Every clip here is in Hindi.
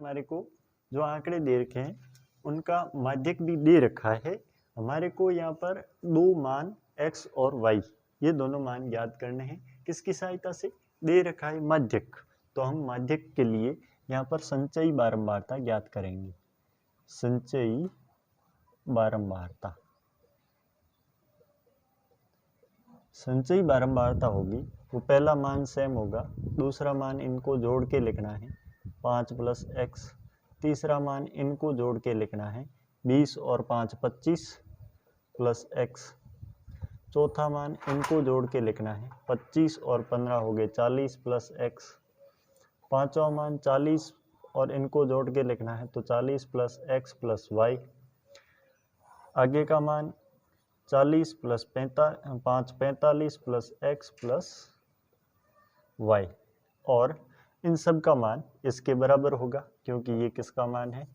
हमारे को जो आंकड़े दे रखे हैं उनका माध्यक भी दे रखा है। हमारे को यहाँ पर दो मान x और y ये दोनों मान ज्ञात करने हैं। किसकी सहायता से दे रखा है? माध्यक। तो हम माध्यक के लिए यहाँ पर संचयी बारंबारता ज्ञात करेंगे। संचयी बारंबारता, संचयी बारंबारता होगी वो पहला मान सेम होगा, दूसरा मान इनको जोड़ के लिखना है 5 + x, तीसरा मान इनको जोड़ के लिखना है 20 और 5 25 + x, चौथा मान इनको जोड़ के लिखना है 25 और 15 हो गए 40 + x, पांचवा मान 40 और इनको जोड़ के लिखना है तो 40 + x + y, आगे का मान 40 + 5 45 + x + y, और इन सब का मान इसके बराबर होगा क्योंकि ये किसका मान है?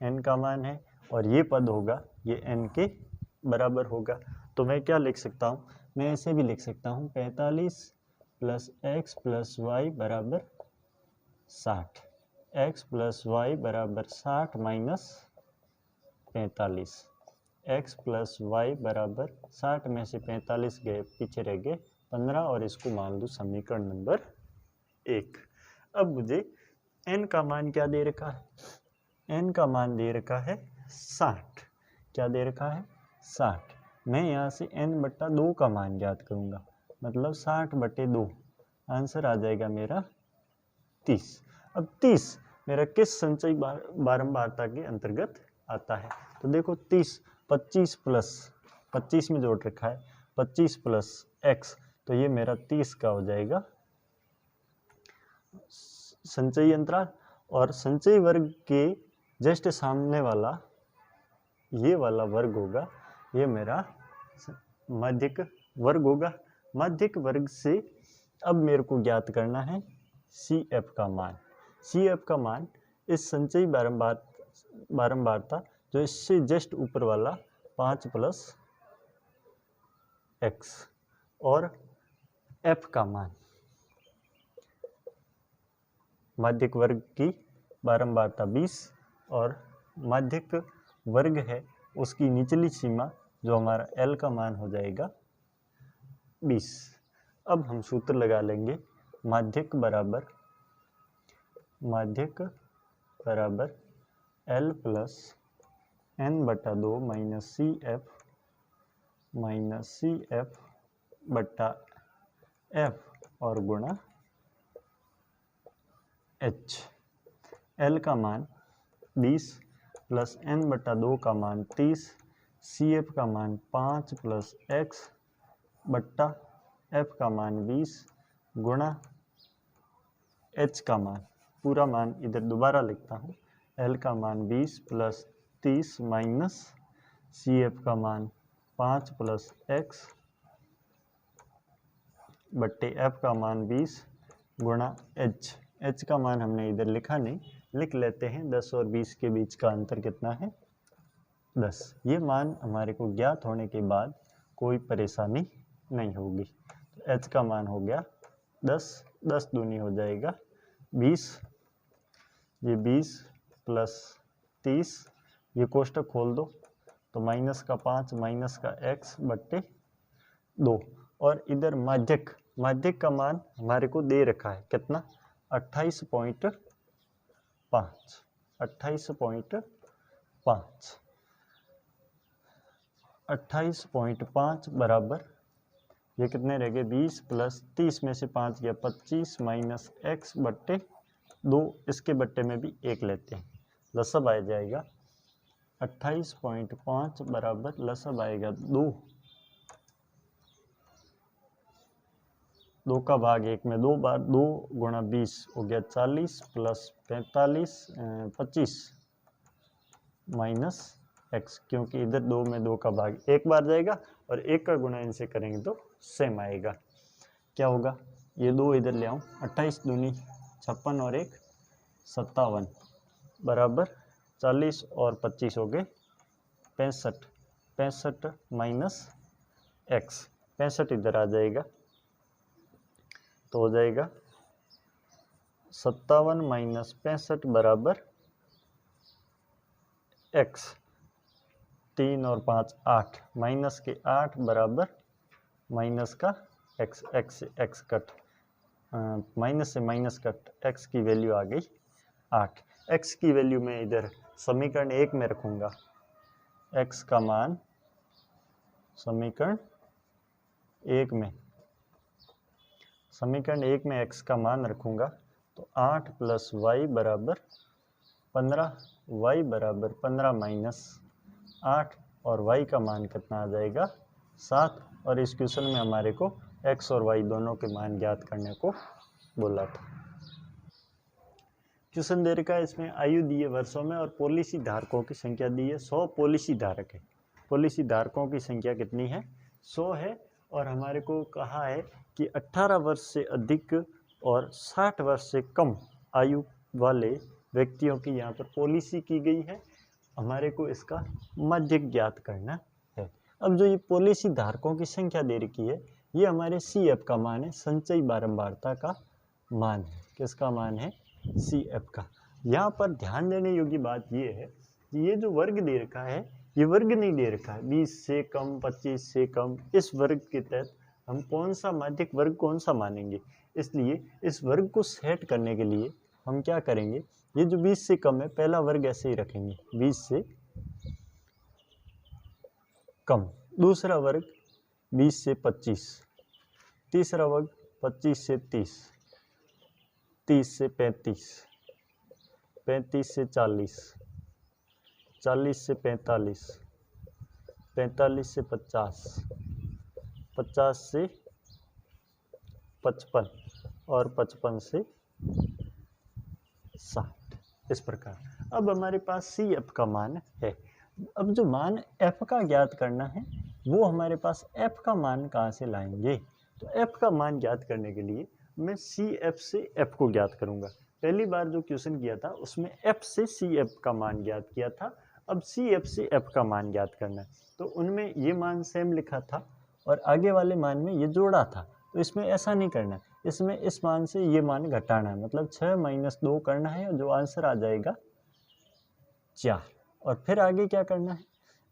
n का मान है, और ये पद होगा ये n के बराबर होगा। तो मैं क्या लिख सकता हूँ? मैं ऐसे भी लिख सकता हूँ 45 + x + y = 60, x + y = 60 - 45, x + y = 60 में से 45 गए, पीछे रह गए 15, और इसको मान लो समीकरण नंबर 1। अब मुझे n का मान क्या दे रखा है? n का मान दे रखा है 60। क्या दे रखा है? 60। मैं यहाँ से n/2 का मान ज्ञात करूँगा, मतलब 60/2, आंसर आ जाएगा मेरा 30। अब 30 मेरा किस संचयी बारंबारता के अंतर्गत आता है? तो देखो 30 25 प्लस 25 में जोड़ रखा है 25 + x, तो ये मेरा 30 का हो जाएगा संचयी अंतराल, और संचयी वर्ग के जस्ट सामने वाला ये वाला वर्ग होगा, ये मेरा माध्यक वर्ग होगा। माध्यक वर्ग से अब मेरे को ज्ञात करना है CF का मान। CF का मान इस संचयी बारंबारता जो इससे जस्ट ऊपर वाला 5 + x, और F का मान माध्यक वर्ग की बारंबारता 20, और माध्यक वर्ग है उसकी निचली सीमा जो हमारा L का मान हो जाएगा 20। अब हम सूत्र लगा लेंगे माध्यक बराबर L + n/2 CF और गुणा h। L का मान 20 + n/2 का मान 30, CF का मान 5 + x F का मान 20 गुणा h का मान, पूरा मान इधर दोबारा लिखता हूँ, L का मान 20 + 30 माइनस CF का मान 5 + x F का मान 20 गुणा h का मान हमने इधर लिखा नहीं, लिख लेते हैं। 10 और 20 के बीच का अंतर कितना है? 10। ये मान हमारे को ज्ञात होने के बाद कोई परेशानी नहीं होगी। तो h का मान हो गया 10, 10 दूनी हो जाएगा 20, ये 20 + 30, ये कोष्टक खोल दो तो -5 -x / 2, और इधर माध्यक का मान हमारे को दे रखा है कितना? 28.5, 28.5 बराबर, ये कितने रह गए? 20 + 30 में से 5 गया 25 - x / 2, इसके बट्टे में भी 1 लेते हैं, लसब आ जाएगा 28.5 बराबर लसब आएगा 2, 2 का भाग 1 में 2 बार, 2 गुणा 20 हो गया 40 + 45 25 -x, क्योंकि इधर 2 में 2 का भाग 1 बार जाएगा और 1 का गुणा इनसे करेंगे तो सेम आएगा। क्या होगा? ये 2 इधर ले आऊँ, 28 दूनी 56 और 1 57 बराबर 40 और 25 हो गए 65, 65 - x, 65 इधर आ जाएगा तो हो जाएगा 57 - 65 बराबर एक्स, 3 और 5 8, माइनस के 8 बराबर माइनस का एक्स, एक्स से एक्स कट, माइनस से माइनस कट, एक्स की वैल्यू आ गई 8। एक्स की वैल्यू मैं इधर समीकरण 1 में रखूँगा, एक्स का मान समीकरण 1 में, समीकरण 1 में एक्स का मान रखूँगा तो 8 प्लस वाई बराबर 15, वाई बराबर 15 माइनस 8 और y का मान कितना आ जाएगा 7। और इस क्वेश्चन में हमारे को x और y दोनों के मान ज्ञात करने को बोला था। क्वेश्चन दे रखा है, इसमें आयु दी है वर्षों में और पॉलिसी धारकों की संख्या दी है। 100 पॉलिसी धारक है, पॉलिसी धारकों की संख्या कितनी है 100 है। और हमारे को कहा है कि 18 वर्ष से अधिक और 60 वर्ष से कम आयु वाले व्यक्तियों की यहाँ पर पॉलिसी की गई है। हमारे को इसका माध्यक ज्ञात करना है। अब जो ये पॉलिसी धारकों की संख्या दे रखी है, ये हमारे CF का मान है, संचयी बारंबारता का मान है। किसका मान है CF का। यहाँ पर ध्यान देने योग्य बात ये है कि ये जो वर्ग दे रखा है, ये वर्ग नहीं दे रखा है 20 से कम, 25 से कम। इस वर्ग के तहत हम कौन सा माध्यक वर्ग कौन सा मानेंगे, इसलिए इस वर्ग को सेट करने के लिए हम क्या करेंगे, ये जो 20 से कम है पहला वर्ग ऐसे ही रखेंगे 20 से कम, दूसरा वर्ग 20 से 25, तीसरा वर्ग 25 से 30, 30 से 35, 35 से 40, 40 से 45, 45 से 50, 50 से 55 और 55 से 60, इस प्रकार। अब हमारे पास CF का मान है। अब जो मान F का ज्ञात करना है, वो हमारे पास F का मान कहाँ से लाएंगे, तो F का मान ज्ञात करने के लिए मैं CF से F को ज्ञात करूँगा। पहली बार जो क्वेश्चन किया था उसमें F से CF का मान ज्ञात किया था, अब CF से F का मान ज्ञात करना है। तो उनमें ये मान सेम लिखा था और आगे वाले मान में ये जोड़ा था, तो इसमें ऐसा नहीं करना, इसमें इस मान से ये मान घटाना है, मतलब 6 माइनस 2 करना है और जो आंसर आ जाएगा 4। और फिर आगे क्या करना है,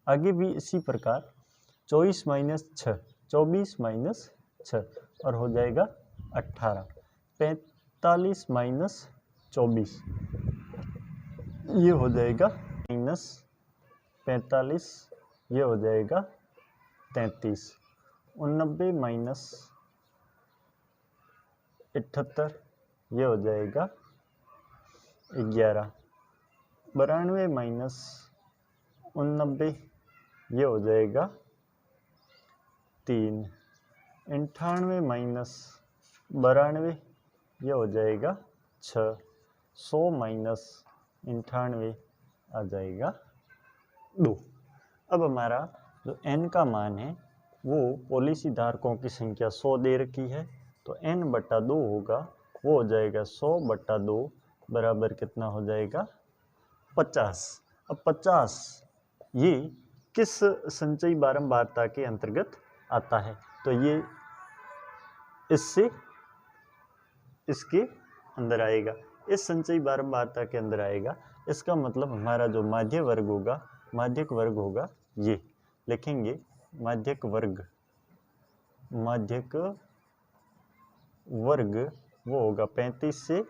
आगे भी इसी प्रकार 24 माइनस 6, 24 माइनस 6 और हो जाएगा 18, 45 माइनस 24, ये हो जाएगा माइनस 45, ये हो जाएगा 33, 89 माइनस 78, ये हो जाएगा 11, 92 माइनस 89, ये हो जाएगा 3, 98 माइनस 92, ये हो जाएगा 6, 100 माइनस 98 आ जाएगा 2। अब हमारा जो n का मान है वो पॉलिसी धारकों की संख्या 100 दे रखी है, तो n/2 होगा, वो हो जाएगा 100/2 बराबर कितना हो जाएगा 50। अब 50 ये किस संचयी बारंबारता के अंतर्गत आता है, तो ये इससे इसके अंदर आएगा, इस संचयी बारंबारता के अंदर आएगा। इसका मतलब हमारा जो माध्य वर्ग होगा, माध्यक वर्ग होगा, ये लिखेंगे माध्यक वर्ग, माध्यक वर्ग वो होगा 35 से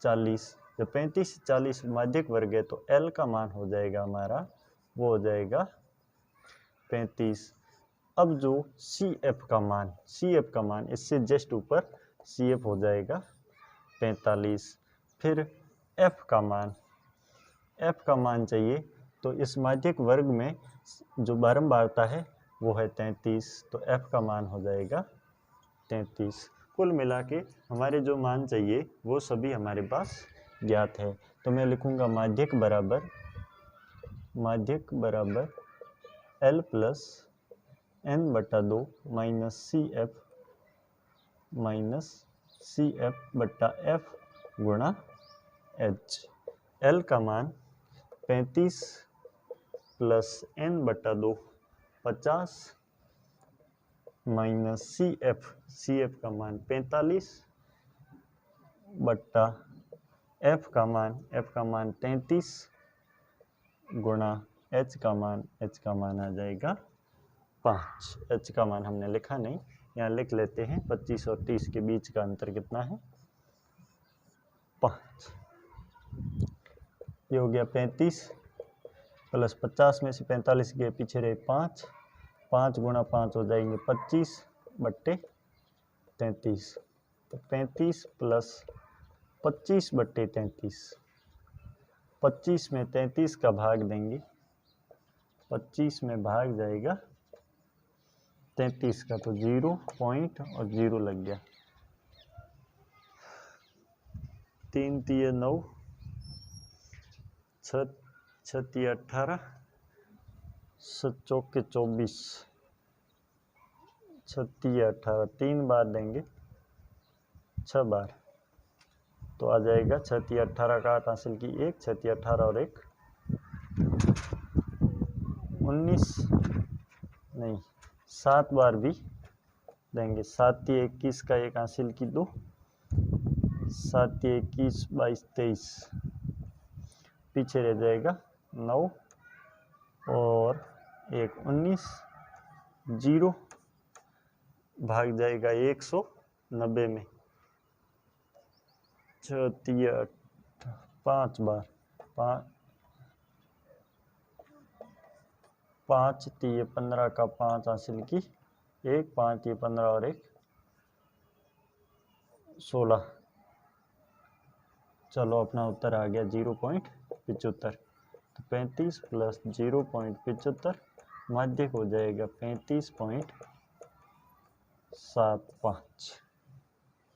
40। जब 35 से 40 माध्यक वर्ग है तो L का मान हो जाएगा हमारा, वो हो जाएगा 35। अब जो CF का मान, CF का मान इससे जस्ट ऊपर CF हो जाएगा 45। फिर F का मान, F का मान चाहिए तो इस माध्यक वर्ग में जो बारंबारता है वो है 33, तो F का मान हो जाएगा 33। कुल मिला के हमारे जो मान चाहिए वो सभी हमारे पास ज्ञात है। तो मैं लिखूँगा माध्यक बराबर L plus n/2 minus CF बटा F गुणा H। L का मान 35 प्लस n/2 50 माइनस CF का मान 45 बट्टा F का मान 33 गुणा h का मान आ जाएगा 5। h का मान हमने लिखा नहीं, यहाँ लिख लेते हैं। 25 और 30 के बीच का अंतर कितना है? 5। ये हो गया 35 प्लस 50 में से 45 के पीछे रहे 5। 5 गुणा 5 हो जाएंगे 25 बट्टे 33। तो 35 प्लस 25 बट्टे 33। 25 में 33 का भाग देंगे, 25 में भाग जाएगा 33 का, तो 0 पॉइंट और 0 लग गया। 3 तिये 9, 6 तिये 18, 7 चौके 24, 6 तिये 18, 3 बार देंगे 6 बार, तो आ जाएगा 6 तिये 18 का 8 हासिल की 1, 6 तिये 18 और 1 19, नहीं 7 बार भी देंगे। 7 तिये 21 का 1 हासिल की 2, 7 तिये 21, 22, 23, पीछे रह जाएगा 9 और 1 19, 0 भाग जाएगा 190 में। 6 तिये 5 बार, 5 तिये 15 का 5 हासिल की 1, 5 तिये 15 और 1 16। चलो अपना उत्तर आ गया 0.75। तो 35 प्लस 0.75 माध्यक हो जाएगा 35.75।